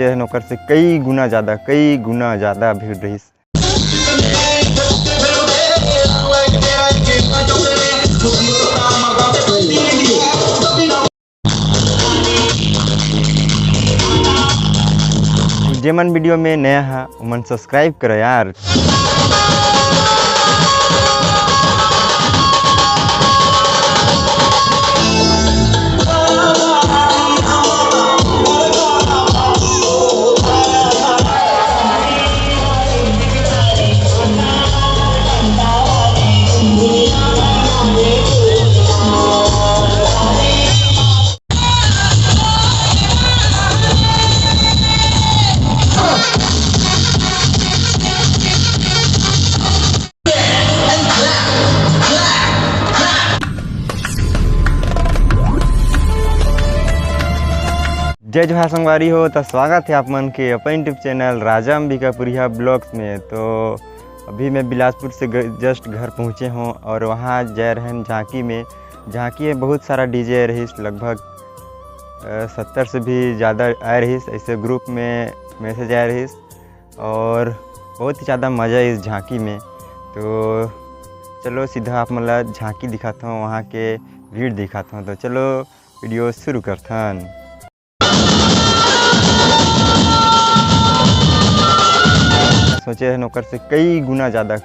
सोचे रहन ओकर से कई गुना ज़्यादा भीड़ रही। जे मन वीडियो में नया है मन सब्सक्राइब करो यार। जय जोहार संगवारी हो, तो स्वागत है आप मन के अपन यूट्यूब चैनल राजा अंबिकापुरिया ब्लॉग्स में। तो अभी मैं बिलासपुर से जस्ट घर पहुँचे हूँ और वहाँ जा रहे हैं झांकी में। झांकी में बहुत सारा डीजे रही, लगभग 70 से भी ज़्यादा आ रही, ऐसे ग्रुप में मैसेज आ रही और बहुत ही ज़्यादा मज़ा है इस झांकी में। तो चलो सीधा आप मतलब झांकी दिखाता हूँ, वहाँ के भीड़ दिखाता हूँ। तो चलो वीडियो शुरू करते हैं। सोचे रहन ओकर से कई गुना ज़्यादा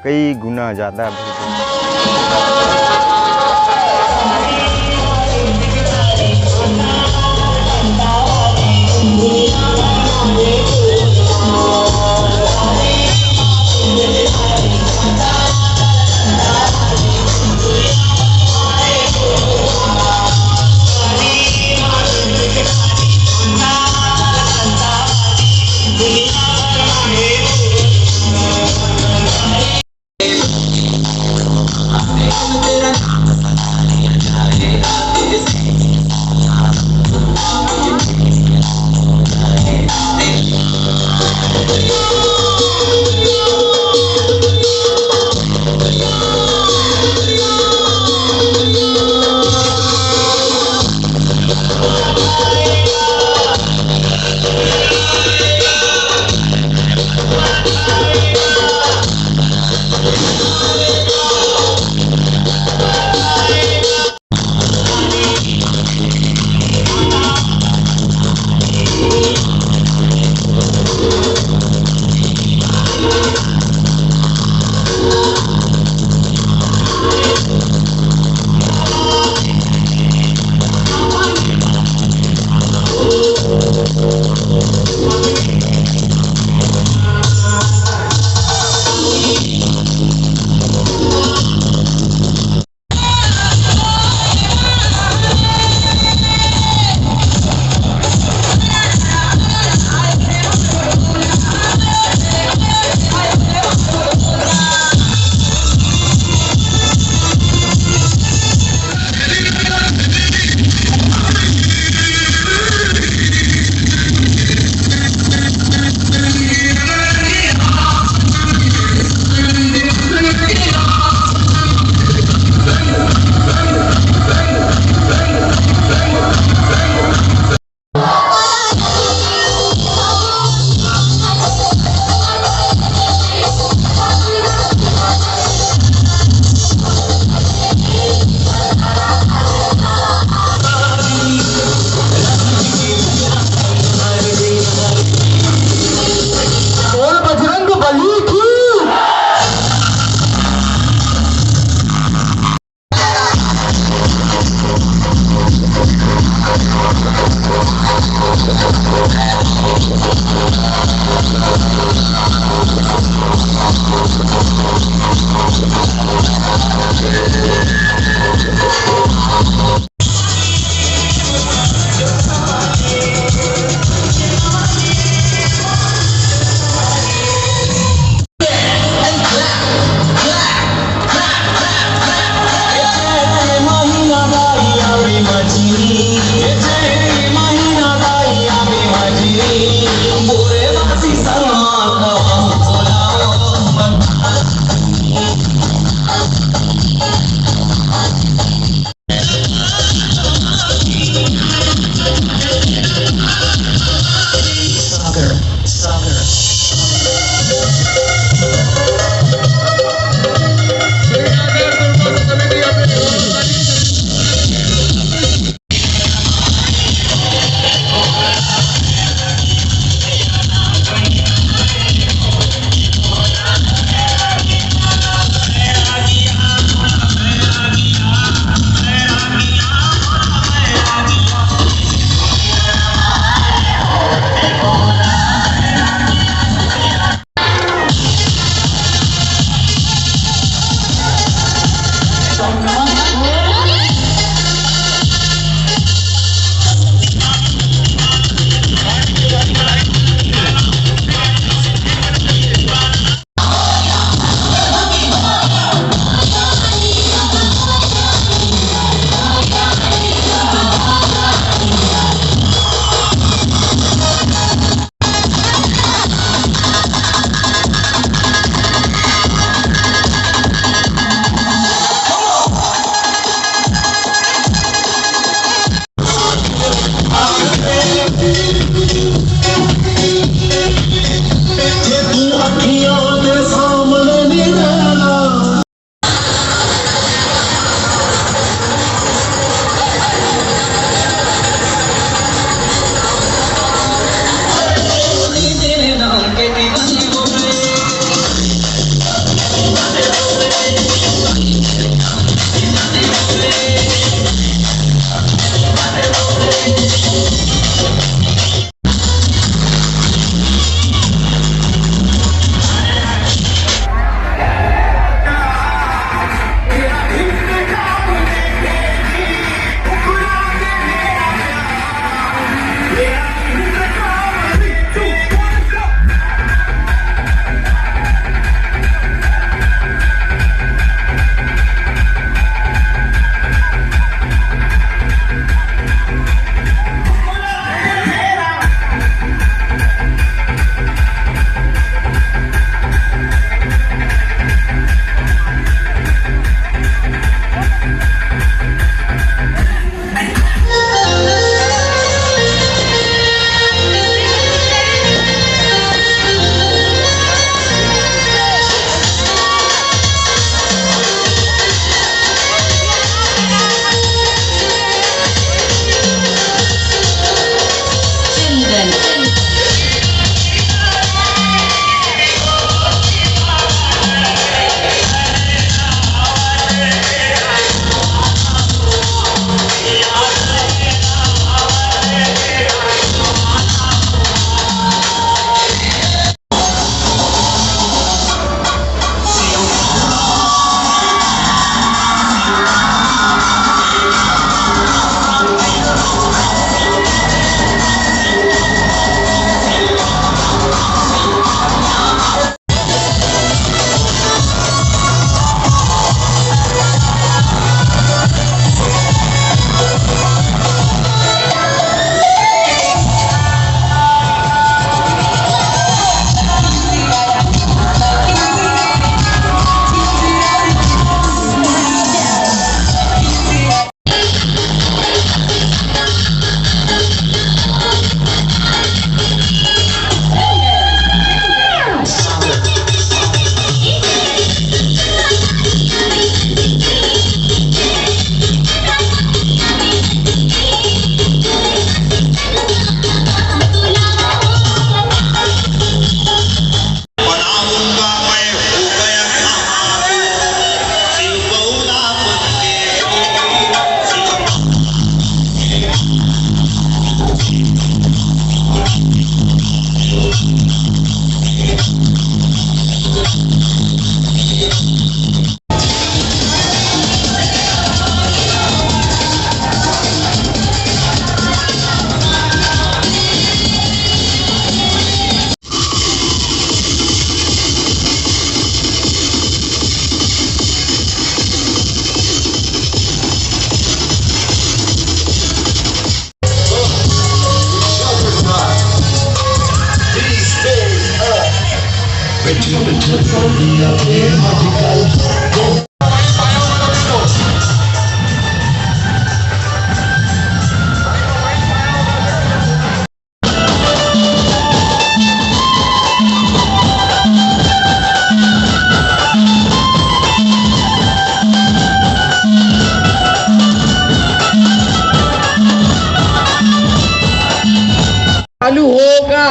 चालू होगा।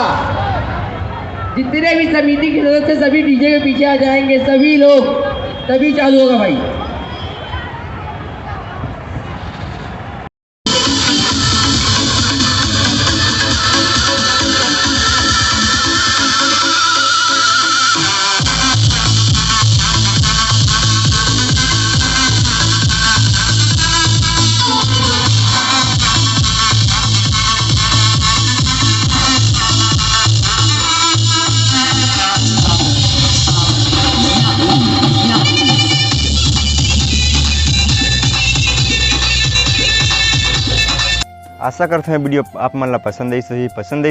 जितने भी समिति के सदस्य सभी डीजे के पीछे आ जाएंगे, सभी लोग, तभी चालू होगा भाई। आशा करते हैं वीडियो आप मन ला पसंद आई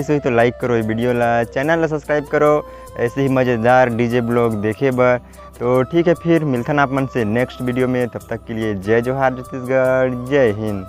सही तो लाइक करो ये वीडियो ला, चैनल ला सब्सक्राइब करो ऐसे ही मज़ेदार डीजे ब्लॉग देखे बर। तो ठीक है, फिर मिलते हैं आप मन से नेक्स्ट वीडियो में। तब तक के लिए जय जोहार छत्तीसगढ़, जय हिंद।